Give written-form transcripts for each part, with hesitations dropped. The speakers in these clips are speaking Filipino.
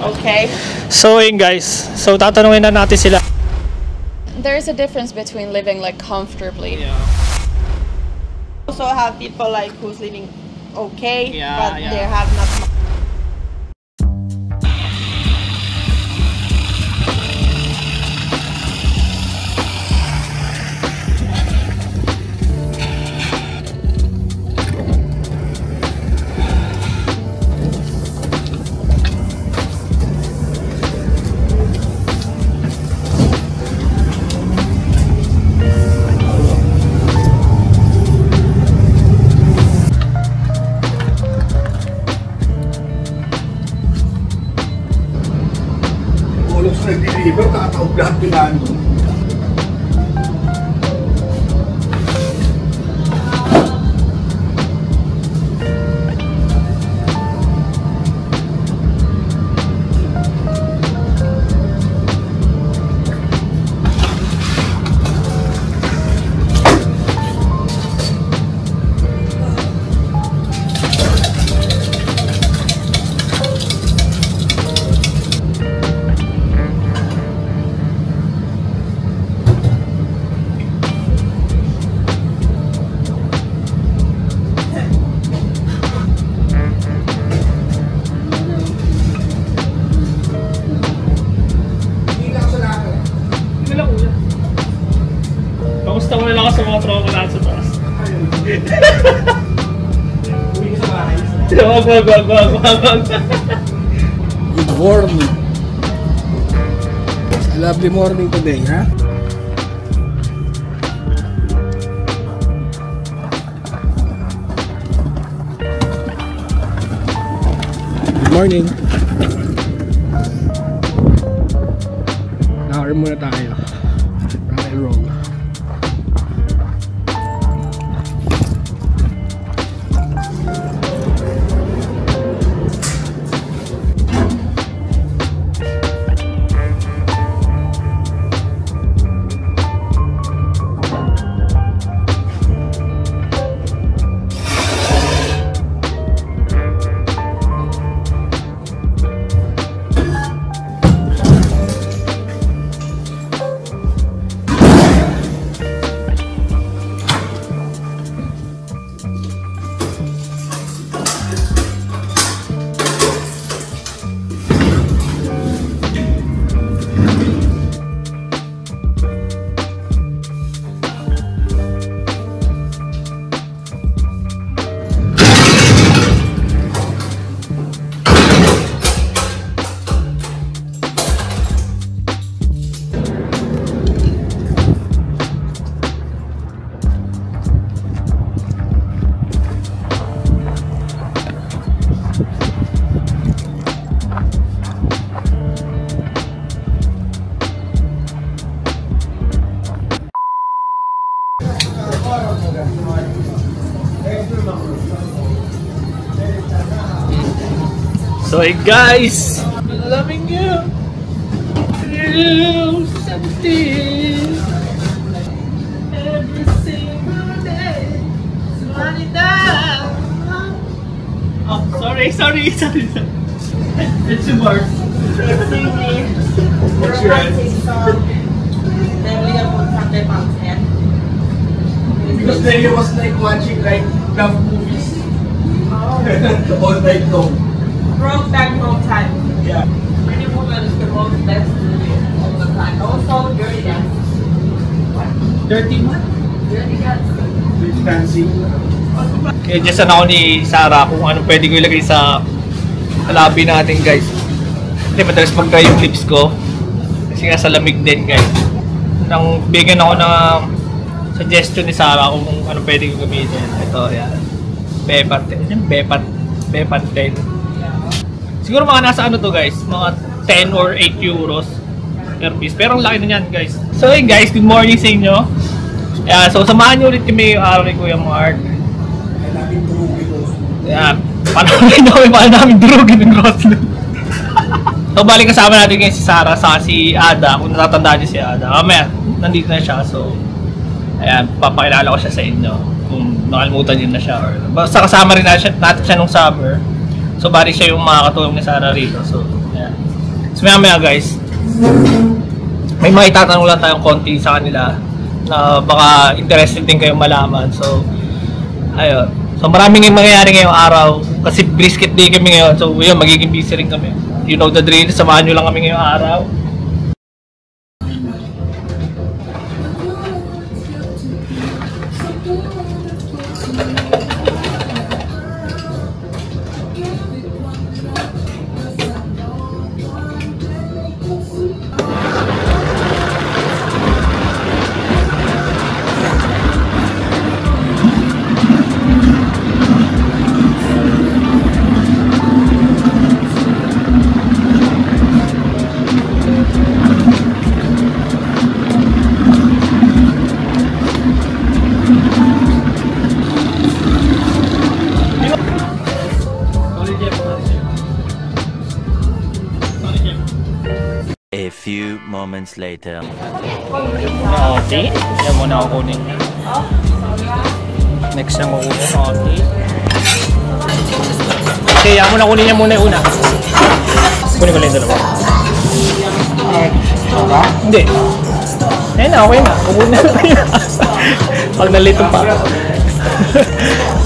Okay. So yun guys, so tatanungin na natin sila. There's a difference between living like comfortably. Yeah. Also have people like who's living okay, Yeah, but yeah. they have not. Sa nag-deliver, nakataog lahat pinaan doon. Kamusta mo na lang ako sa mga tropa natin sa taas? Uwi ka sa bahay. Wag. Good morning. It's a lovely morning today, ha? Good morning. Nakakaroon muna tayo. Rock and roll. So hey guys, loving you. Something every single day. Money down. Oh, sorry. It's your bar. What's your head? Because Delia was like watching like love movies. All night long. Brokeback Mountain. Yeah. Many women is the most best all the time. Also, Dirty Dance. Dirty what? Dirty Dance. With dancing. Kaya dyan ako ni Sarah kung ano pwede ko ilagay sa labi natin guys. Kasi madalas mag-dry yung lips ko. Kasi nga sa lamig din guys. Nang bigyan ako ng suggestion ni Sarah kung ano pwede ko gamitin. Ito, yan. Bepan 10. Siguro mga nasa ano to guys, mga 10 or 8 euros per piece. Pero ang laki na yan guys. So hey guys, good morning sa inyo. So samahan nyo ulit kami yung araw ni Kuya Mark. Paano namin durugin ng Roslo. So balik kasama natin ngayon si Sarah sa si Ada. Kung natatandaan niyo si Ada. Mamaya, nandito na siya. So ayan, papakilala ko siya sa inyo. Kung nakalimutan niyo na siya. Basta kasama rin natin siya nung summer. So bali siya yung makakatulong ni Sarah rito. So So maya guys, may mga itatanong lang tayong konti sa kanila na baka interested din kayong malaman. So ayun. So maraming yung mangyayari ngayong araw kasi brisket day kami ngayon. So yun, magiging busy rin kami. You know the drill, samahan nyo lang kami ngayong araw. A few moments later. Okay, yan muna ako kunin. Next na kukunin. Okay. Okay, yan muna kunin niya muna yung una. Kunin ko lang yung dalawa. Hindi. Ayun na, okay na. Kukunin na lang. Pag nalito pa.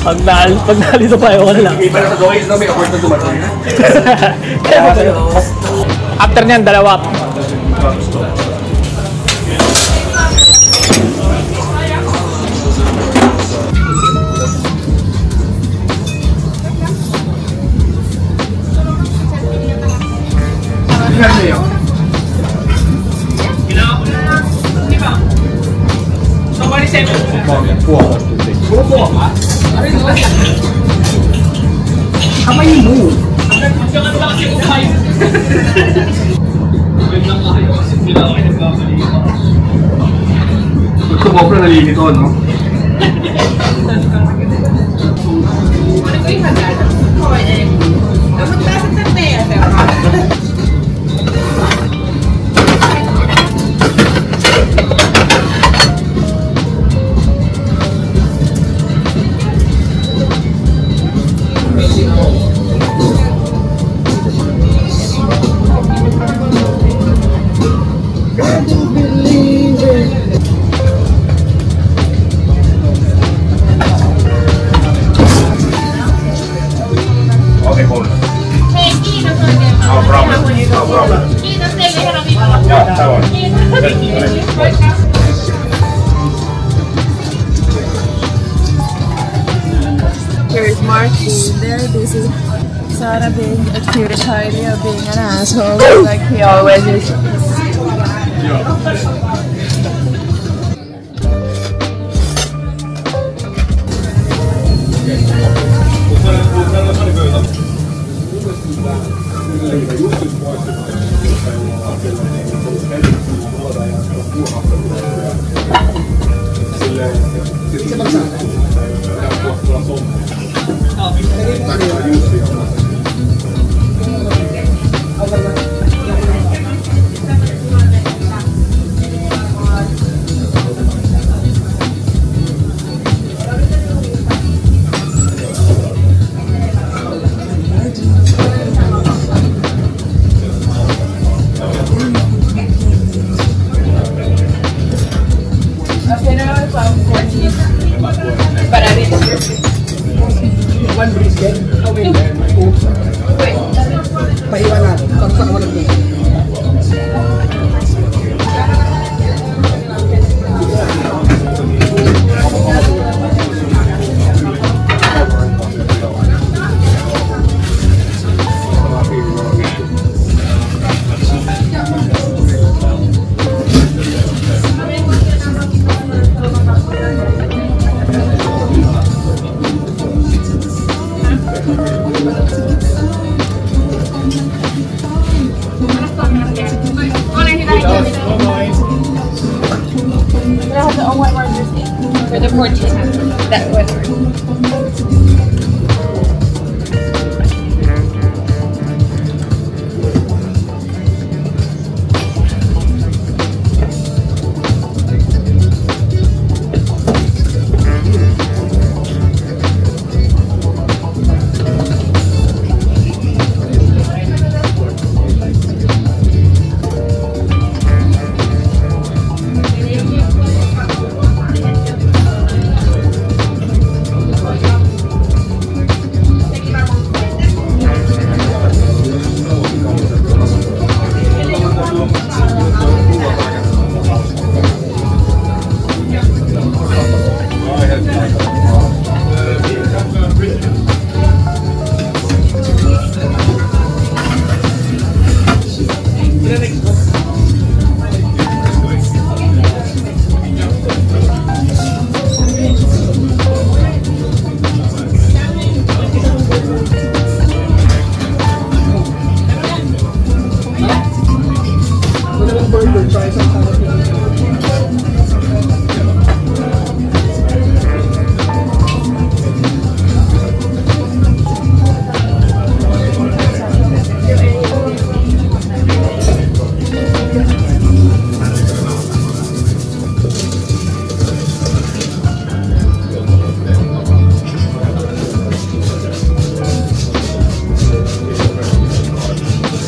Pag nalito pa, ayaw ko na lang. Iba na sa gawin, no? May award na dumating na. After niyan, dalawa. Kamay mo. Kumopra na limito, no? Here's Marky. They're busy. Sarah being a cute Charlie or being an asshole like he always is. One brisket. Okay, oops. Paiwan natin. Taksak mo lang dito. For the 14th, that was.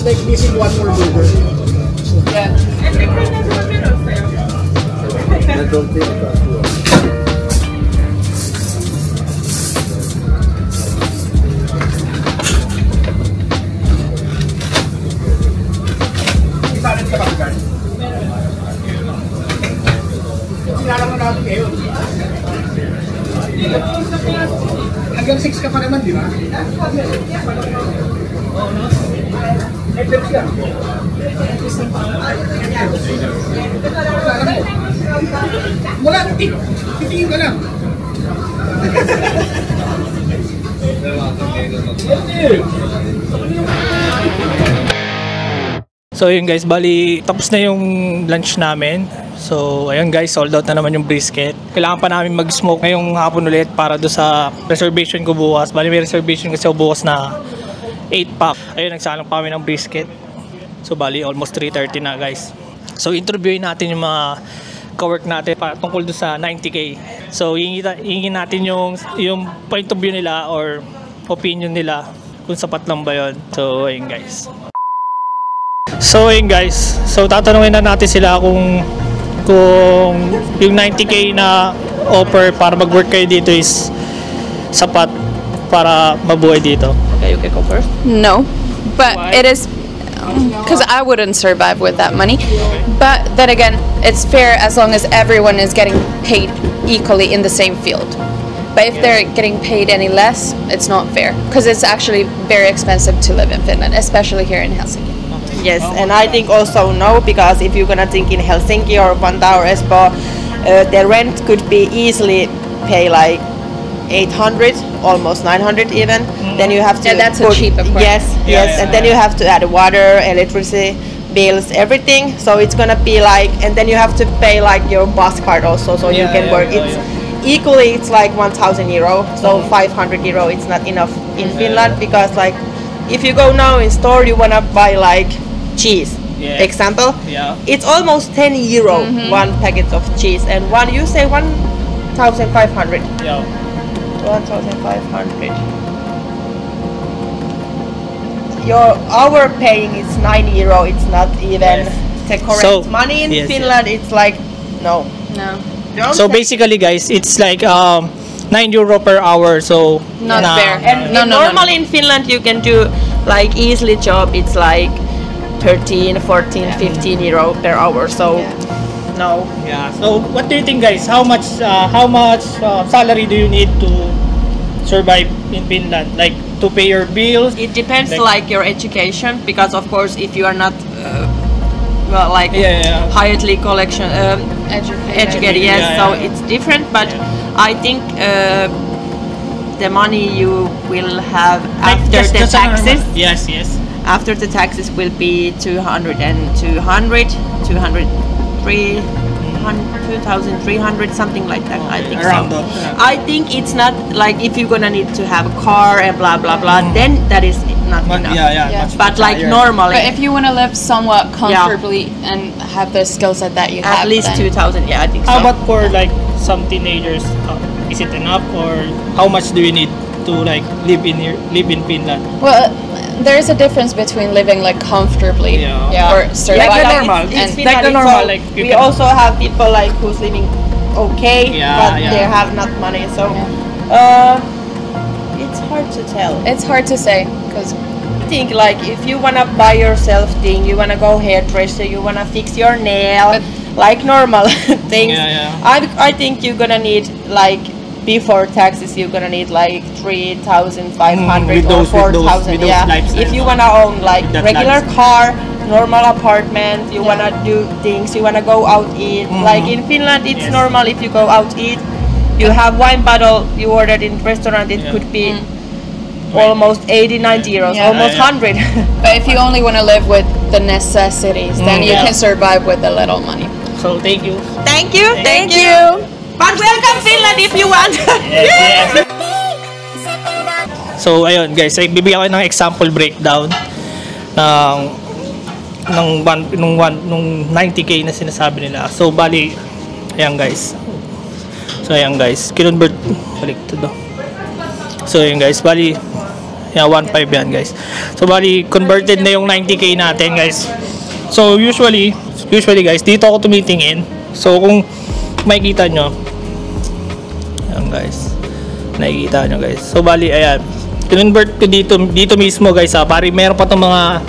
Like missing one more burger. Yeah. I don't think that's one. Isalit ka ba agad? Sinala mo natin ngayon. Hanggang 6 ka pa naman, di ba? Wala, titingin ka lang. So yun guys, bali tapos na yung lunch namin. So ayun guys, sold out na naman yung brisket. Kailangan pa namin mag-smoke ngayong hapon ulit para do sa reservation ko bukas. Bali may reservation kasi ako bukas na 8 pack. Ayun, nagsalang pa kami ng brisket. So bali almost 3:30 na guys. So interviewin natin yung mga ka-work natin para tungkol do sa 90k. So hingin natin yung point of view nila or opinion nila kung sapat lang ba yun. So ayun guys. So ayun guys, so tatanungin na natin sila kung yung 90k na offer para mag-work kayo dito is sapat para mabuhay dito. Okay, you can go first. No, but Why? it is because I wouldn't survive with that money. But then again, it's fair as long as everyone is getting paid equally in the same field. But if they're getting paid any less, it's not fair because it's actually very expensive to live in Finland, especially here in Helsinki. Yes, and I think also no, because if you're gonna think in Helsinki or Vantaa or Espoo, the rent could be easily pay like 800, almost 900 even. Then you have to Yeah, that's a cheap apartment. Yes, yes, and then you have to add water, electricity bills, everything. So it's gonna be like, and then you have to pay like your bus card also, so you can work. It's equally, it's like 1,000 euro. So 500 euro, it's not enough in Finland because like, if you go now in store, you wanna buy like cheese. Yeah. Example. Yeah. It's almost 10 euro one packet of cheese, and one you say 1,500. Yeah. 1,500. Our paying is 9 euro. It's not even the correct So, money in yes, Finland. It's like no. No, Don't So say- basically guys, it's like 9 euro per hour. So Not fair. and No, no, no, normally in Finland you can do like easily job. It's like 13, 14, 15 euro per hour. So no. Yeah. So what do you think guys? How much salary do you need to survive in Finland? Like to pay your bills? It depends Like- like your education, because of course if you are not well, like Yeah. highly collection educated, yes, Yeah, so yeah. it's different, but I think the money you will have Like, after just- the just a normal- taxes, Yes. after the taxes will be 200 and 200, 203, 2,300, something like that. I think Around so. that, yeah. I think it's not like if you're gonna need to have a car and blah blah blah, then that is not enough. Yeah. But like higher. normally, But if you want to live somewhat comfortably and have the skill set that you have, at least then 2,000. Yeah, I think so. How about for like some teenagers? Is it enough, or how much do you need to like live in Finland? Well, there's a difference between living like comfortably Yeah. or surviving. Like normal. It's and Finland, like the so normal, like you we can- also have people like who's living okay, Yeah, but yeah. they have not money. So it's hard to tell. it's hard to say because I think like if you wanna buy yourself thing, you wanna go hairdresser, you wanna fix your nail, like normal things. Yeah. I think you're gonna need like before taxes, you're gonna need like 3,500 with or those- with those- 4,000. with those Yeah. lifestyle. If you wanna own like With that regular lifestyle. car, normal apartment, you wanna do things, you wanna go out eat. Like in Finland, it's normal if you go out eat. You have wine bottle you ordered in restaurant, it could be almost 80-90 euros, almost 100. But if you only want to live with the necessities, then you can survive with a little money. So thank you. Thank you, thank you. But welcome Finland if you want. Yes. So ayun guys, bibigyan ko ng example breakdown nung 90k na sinasabi nila. So bali, ayan guys. So ayan guys, kinonvert balik to do. So ayan guys, bali 1.5 yan guys. So bali converted na yung 90k natin guys. So usually guys, dito ako tumitingin. So kung makikita nyo, ayan guys, nakikita nyo guys. So bali ayan, convert ko dito mismo guys ha. Pari meron pa tong mga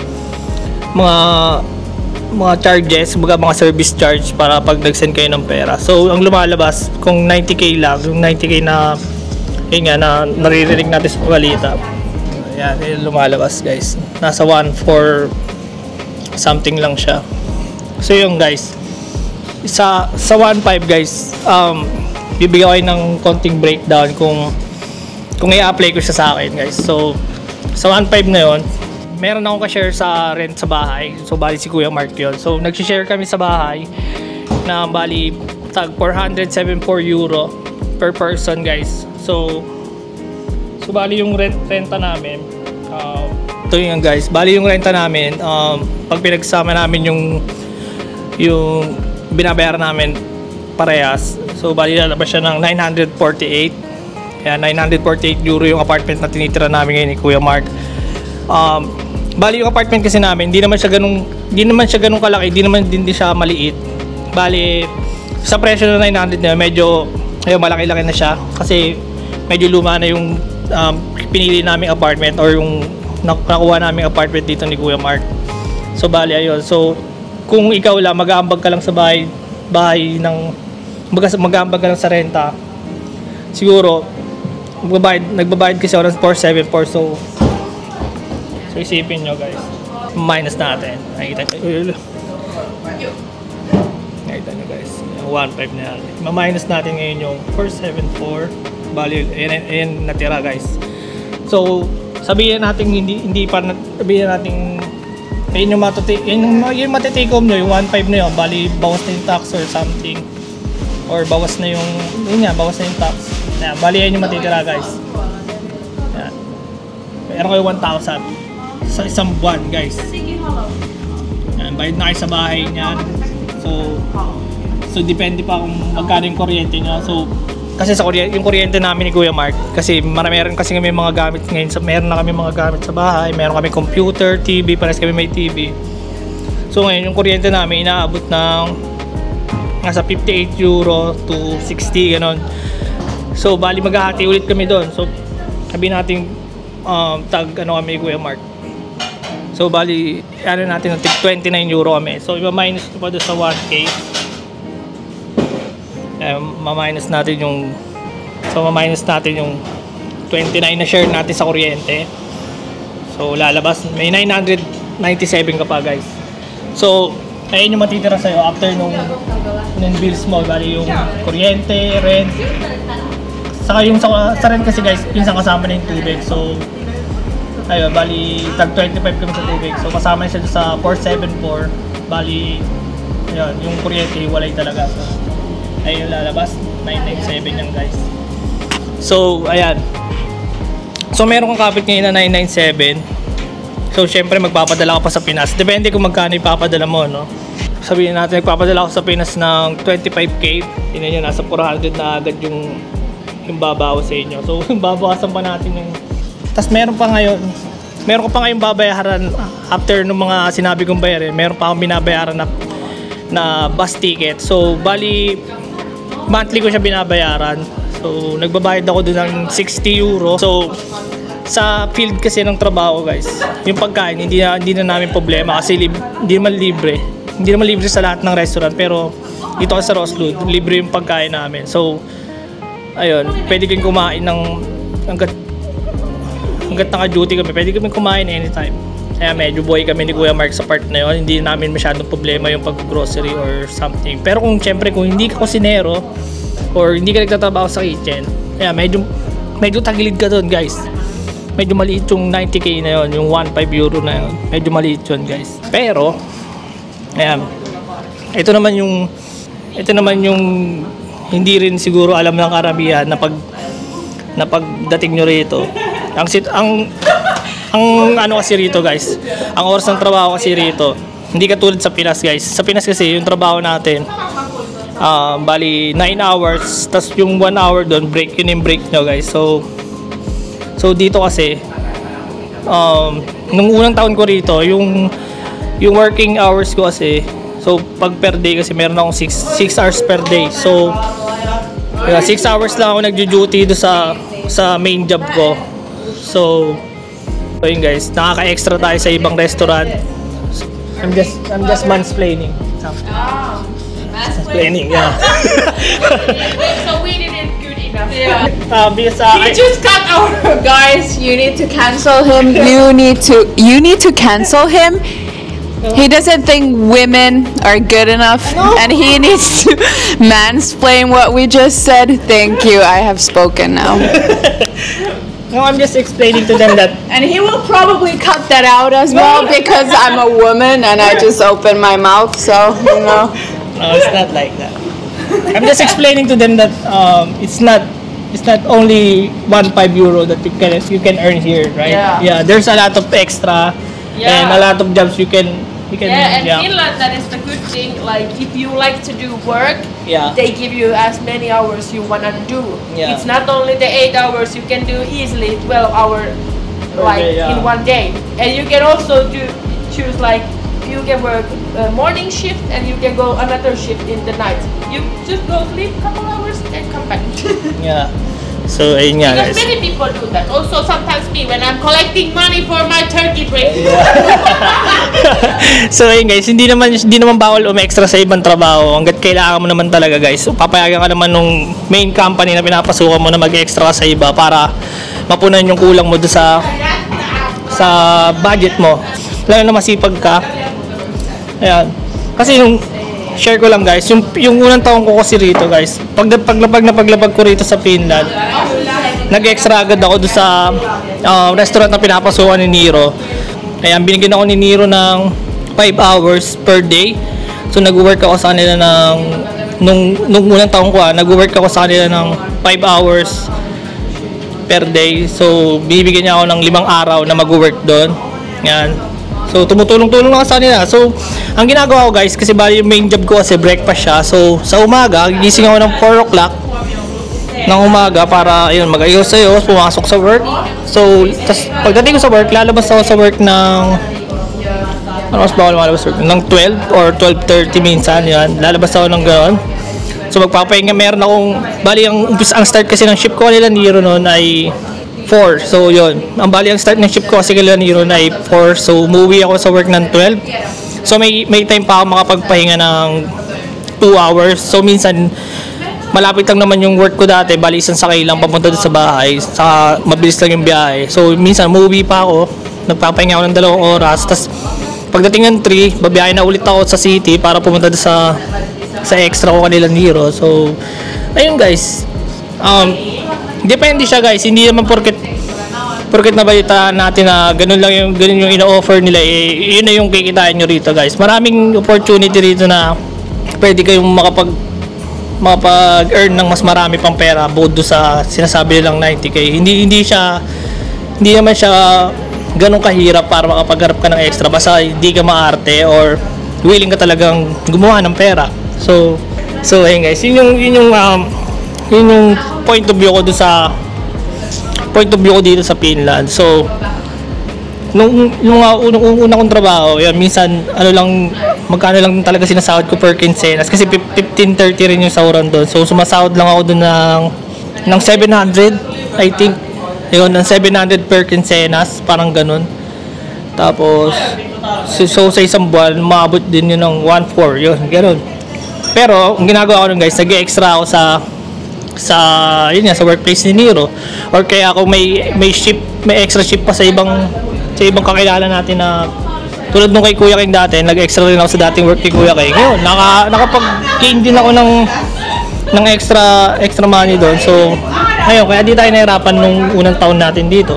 charges, mga service charge para pag nag-send kayo ng pera. So ang lumalabas kung 90k lang, yung 90k na yun nga na naririnig natin sa balita. Ayan, yung lumalabas guys. Nasa 1.4 something lang siya. So yun guys, sa 1.5 guys, bibigyan ko kayo ng konting breakdown kung i-apply ko siya sa akin guys. So sa 1.5 na yun, meron akong ka-share sa rent sa bahay. So bali si Kuya Mark yun. So nag-share kami sa bahay na bali tag 474 euro per person guys. So bali yung renta namin, ito yun guys, bali yung renta namin, pag pinagsama namin yung binabayaran namin parehas, so bali lalabas siya ng 948. Kaya 948 euro yung apartment na tinitira namin ngayon ni Kuya Mark. Bali yung apartment kasi namin, hindi naman siya ganung kalaki, hindi naman din siya maliit. Bali sa presyo ng 900 na medyo malaki-laki na siya kasi medyo luma na yung pinili naming apartment or yung nakuha naming apartment dito ni Kuya Mark. So bali ayun. So kung ikaw lang mag-aambag ka lang sa bahay mag-aambag ka lang sa renta, siguro nagbabayad kasi ako ng 474. So isipin nyo guys, minus natin. Nakita nyo guys, yung 1.5 na yan. Ma-minus natin ngayon yung 474. Bali, yan natira guys. So sabihin natin sabihin natin yun yung matitake home nyo, yung 1.5 na yun. Bali, bawas na yung tax or something, or bawas na yung tax. Yan, bali yan yung matitira guys. Yan, meron kayo 1,000 sa isang buwan guys. Yan, bayad na kayo sa bahay niyan. So depende pa kung magkano yung kuryente nyo. So kasi yung kuryente namin ni Kuya Mark, kasi meron kasi kami mga gamit ngayon, meron na kami mga gamit sa bahay, meron kami computer, TV, pares kami may TV. So ngayon yung kuryente namin inaabot ng nasa 58 euro to 60 ganon. So bali maghahati ulit kami doon. So sabihin natin kami Kuya Mark. So bali natin ng 29 euro kami. So i-minus pa doon sa 1k. Ma-minus natin yung 29 na share natin sa kuryente. So lalabas may 997 ka pa guys. So ayun yung matitira sa'yo after nung bills mo. Bali yung kuryente, rent, saka yung sa rent kasi guys pinsan kasama na yung tubig. So ayun, bali tag 25 kami sa tubig. So kasama siya sa 474. Bali ayun, yung kuryente walay talaga. So ayun lalabas 997 yan guys. So ayan, so meron kang kapit ngayon na 997. So syempre magpapadala ka pa sa Pinas, depende kung magkano ipapadala mo, no? Sabihin natin nagpapadala ako sa Pinas ng 25k, yun yun, nasa 400 na agad yung babawas sa inyo. So babawasan pa natin yung, tas meron ka pa ngayong babayaran after nung mga sinabi kong bayarin. Meron pa akong binabayaran na bus ticket. So bali monthly ko siya binabayaran. So nagbabayad ako doon ng 60 euro. So sa field kasi ng trabaho guys, yung pagkain hindi na namin problema kasi hindi naman libre sa lahat ng restaurant, pero dito sa Roslud libre yung pagkain namin. So ayun, pwede kang kumain ng hanggat naka-duty kami, pwede kami kumain anytime. Kaya medyo buhay kami ni Kuya Mark sa part na yun. Hindi namin masyadong problema yung pag-grocery or something. Pero kung syempre kung hindi ka kusinero or hindi ka nagtatrabaho sa kitchen, kaya medyo tagilid ka doon, guys. Medyo maliit yung 90k na yun, yung 1.5 euro na yun. Medyo maliit yun, guys. Pero ayan, ito naman yung hindi rin siguro alam ng karamihan na pagdating nyo rito. Ang ano kasi rito, guys, ang oras ng trabaho kasi rito, hindi katulad sa Pinas, guys. Sa Pinas kasi yung trabaho natin, bali 9 hours, tas yung 1 hour doon, break, yun yung break nyo, guys. So dito kasi, nung unang taon ko rito, yung working hours ko kasi, so pag per day kasi meron akong 6 hours per day. So 6 hours lang ako nagjo-duty do sa main job ko. So yun, guys, nakaka-extra tayo sa ibang restaurant. I'm just mansplaining. Mansplaining, yeah. So we didn't good enough. Yeah. Because He just cut our guys. You need to cancel him. You need to cancel him. He doesn't think women are good enough, and he needs to mansplain what we just said. Thank you. I have spoken now. no, I'm just explaining to them that. And he will probably cut that out as well because I'm a woman and I just opened my mouth. So No, it's not like that. I'm just explaining to them that it's not only 1.5 euro that you can earn here, right? Yeah. There's a lot of extra and a lot of jobs you can Finland, that is the good thing. Like if you like to do work, they give you as many hours you wanna do. Yeah. It's not only the 8 hours, you can do easily 12 hours in one day. And you can also choose like you can work morning shift and you can go another shift in the night. You just go sleep couple hours and come back. Yeah. So ayun nga, Because guys. many people do that. Also sometimes me when I'm collecting money for my turkey break. So ayun, guys, hindi naman bawal extra sa ibang trabaho hangga't kailangan mo naman talaga, guys. So papayagan ka naman nung main company na pinapasukan mo na mag-extra ka sa iba para mapunan yung kulang mo doon sa budget mo. Lalo na masipag ka. Ayan. Kasi yung share ko lang, guys, yung unang taon ko kasi rito, guys, paglabag ko rito sa Finland, nag-extra agad ako doon sa restaurant na pinapasukan ni Nero. Kaya binigyan ako ni Nero ng 5 hours per day. So nag-work ako sa kanila nung unang taon ko, nag-work ako sa kanila ng 5 hours per day. So bibigyan niya ako ng 5 araw na mag-work doon. Yan. So tumutulong-tulong lang sa kanila. So ang ginagawa ko, guys, kasi bali yung main job ko kasi breakfast siya. So sa umaga, gigising ako ng 4 o'clock ng umaga para ayun, mag-ayos-ayos, pumasok sa work. So tas pagdating ko sa work, lalabas ako sa work ng mas bawal malabas work ng 12 or 12:30 minsan, yan. Lalabas ako ng ganoon. So magpapahinga, meron akong bali ang start kasi ng shift ko nila Nero noon ay 4. So yun, ang bali ang start ng shift ko kasi kailan Nero na ay 4. So umuwi ako sa work ng 12. So may time pa ako makapagpahinga ng 2 hours. So minsan malapit lang naman yung work ko dati, bali isang sakay lang papunta doon sa bahay, saka mabilis lang yung biyahe. So minsan umuwi pa ako, nagpapahinga ako ng 2 oras, tas pagdating ng 3, babiyahe na ulit ako sa city para pumunta doon sa extra ko kanila Nero. So ayun, guys, depende siya, guys, hindi naman porket nabalita natin na ganun yung ino-offer nila, yun na yung kikitain nyo rito, guys. Maraming opportunity rito na pwede kayong makapag-earn ng mas marami pang pera bukod doon sa sinasabi nilang 90k. Hindi naman siya ganun kahirap para makapagharap ka ng extra basta hindi ka maarte or willing ka talagang gumawa ng pera. So ayun, guys, yun yung point of view ko dito sa Finland. So nung unang kong trabaho, yan, minsan magkano lang talaga sinasahod ko per quincenas kasi 15-30 rin yung sahuran doon. So sumasahod lang ako doon ng 700, I think. Yun, ng 700 per quincenas, parang ganun. Tapos so sa isang buwan, maabot din yun ng 1.4, yun, ganun. Pero ang ginagawa ko nun, guys, nag-extra ako sa workplace ni Nero, or kaya ako may extra shift pa sa ibang sa ibang kakilala natin na tulad nung kay Kuya King dati, nag-extra rin ako sa dating work ni Kuya King. Ngayon, nakapag-gain din ako ng extra money doon. So, ayun, kaya di tayo nahirapan nung unang taon natin dito.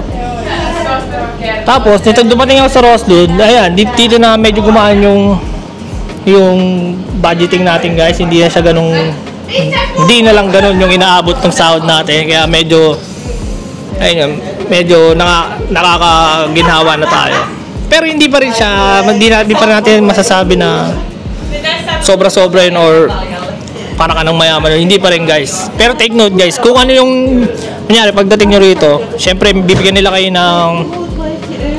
Tapos, nito dumating ako sa Roslyn, ayan, dito na medyo gumaan yung budgeting natin, guys. Hindi na siya hindi na lang ganun yung inaabot ng sahod natin. Kaya medyo, ayun, medyo nakakaginhawa na tayo. Pero hindi pa rin siya, hindi pa rin natin masasabi na sobra-sobra yun or para ka ng mayaman. Hindi pa rin, guys. Pero take note, guys, kung ano yung kunyari pagdating nyo rito, syempre bibigyan nila kayo ng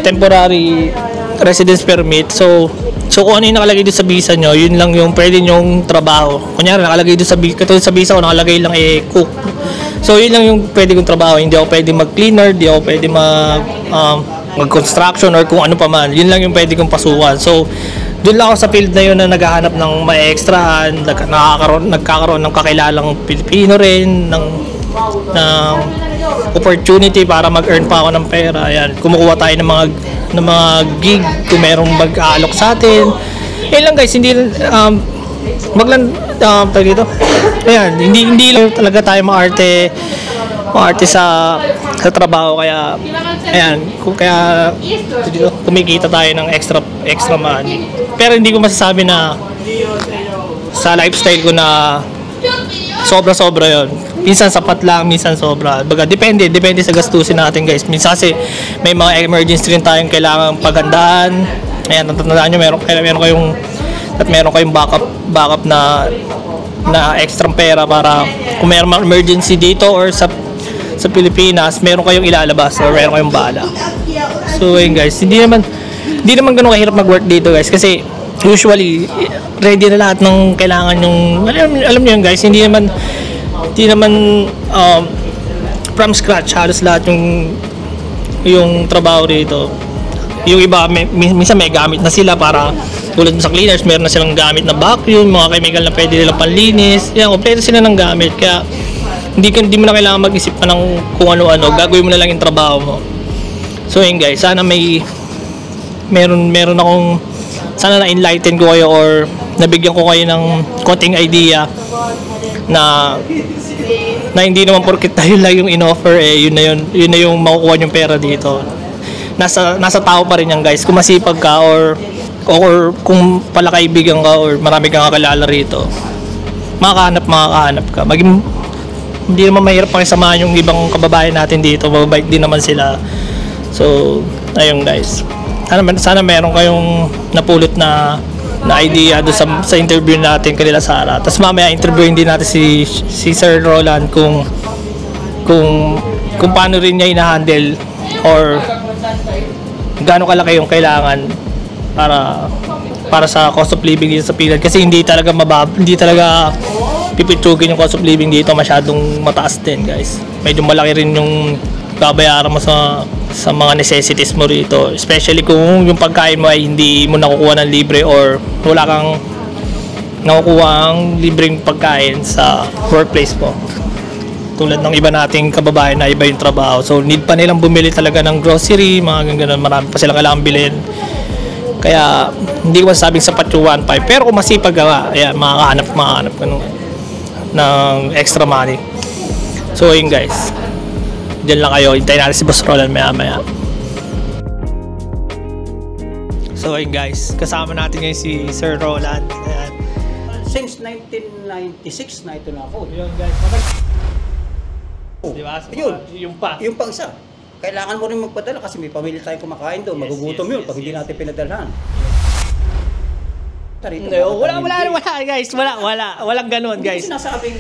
temporary residence permit. So kung ano yung nakalagay doon sa visa nyo, yun lang yung pwede nyong trabaho. Kunyari nakalagay doon katulad sa visa ko, nakalagay lang cook. So yun lang yung pwede kong trabaho. Hindi ako pwede mag-cleaner, hindi ako pwede mag-construction or kung ano pa man. Yun lang yung pwede kong pasukan. So doon lang ako sa field na yun na naghahanap ng may extrahan, nagkakaroon ng kakilalang Pilipino rin, ng opportunity para mag-earn pa ako ng pera. Ayan, kumukuha tayo ng mga gig kung merong mag-aalok sa atin. Ayan lang, guys, hindi tayo dito. Ayan, hindi lang talaga tayo maarte sa trabaho, kaya ayan, kaya dito kumikita tayo ng extra money. Pero hindi ko masasabi na sa lifestyle ko na sobra-sobra yon. Minsan sapat lang, minsan sobra. Baga, depende sa gastusin natin, guys. Minsan kasi may mga emergency rin tayong kailangan paghandaan. Ayan, tatandaan nyo, meron kayong backup na extra pera para kung meron mga emergency dito or sa Pilipinas, meron kayong ilalabas or meron kayong bala. So, ayun, guys, hindi naman ganun kahirap mag-work dito, guys, kasi usually ready na lahat ng kailangan yung alam niyo yun, guys, hindi naman from scratch halos lahat yung trabaho rito. Yung iba minsan may gamit na sila para tulad sa cleaners, meron na silang gamit na vacuum, mga chemical na pwede nilang panlinis. Yan, kompleto sila ng gamit, kaya hindi mo na kailangan mag-isip pa ng kung ano-ano, gagawin mo na lang yung trabaho mo. So yun, guys, sana meron akong sana na-enlighten ko kayo or nabigyan ko kayo ng konting idea na hindi naman porket tayo lang yung in-offer, yun na yung makukuha yung pera dito. Nasa tao pa rin yan, guys. Kung masipag ka or kung palakaibigan ka or marami kang kakilala rito, makakahanap ka. Hindi naman mahirap pakisamahan yung ibang kababayan natin dito, mababait din naman sila. So ayun, guys, sana meron kayong napulot na idea do sa interview natin kanila Sara. Tapos mamaya interviewin din natin si Sir Roland kung paano rin niya ina-handle or gaano kalaki yung kailangan para sa cost of living dito sa Pilan, kasi hindi talaga pipitsugin yung cost of living dito, masyadong mataas din, guys. Medyo malaki rin yung babayaran mo sa mga necessities mo rito, especially kung yung pagkain mo ay hindi mo nakukuha ng libre or wala kang nakukuha ang libreng pagkain sa workplace mo. Tulad ng iba nating kababayan na iba yung trabaho, so need pa nilang bumili talaga ng grocery, mga ganun, marami pa silang kailangan bilhin. Kaya hindi ko masasabing sapat yung 1.5, pero kung masipag ka, ayan, makakahanap ka ng extra money. So ayun, guys, diyan lang kayo, hintayin natin si Boss Roland maya. So ayun, guys, kasama natin ngayon si Sir Roland. Ayan. Since 1996 na ito na ako. Yun, guys, diba? Yung pang isa. Kailangan mo rin magpadala kasi may pamilya tayong kumakain doon. Magugutom yun pag hindi natin pinadalhan. Wala, guys. Walang ganun, guys. Sinasabing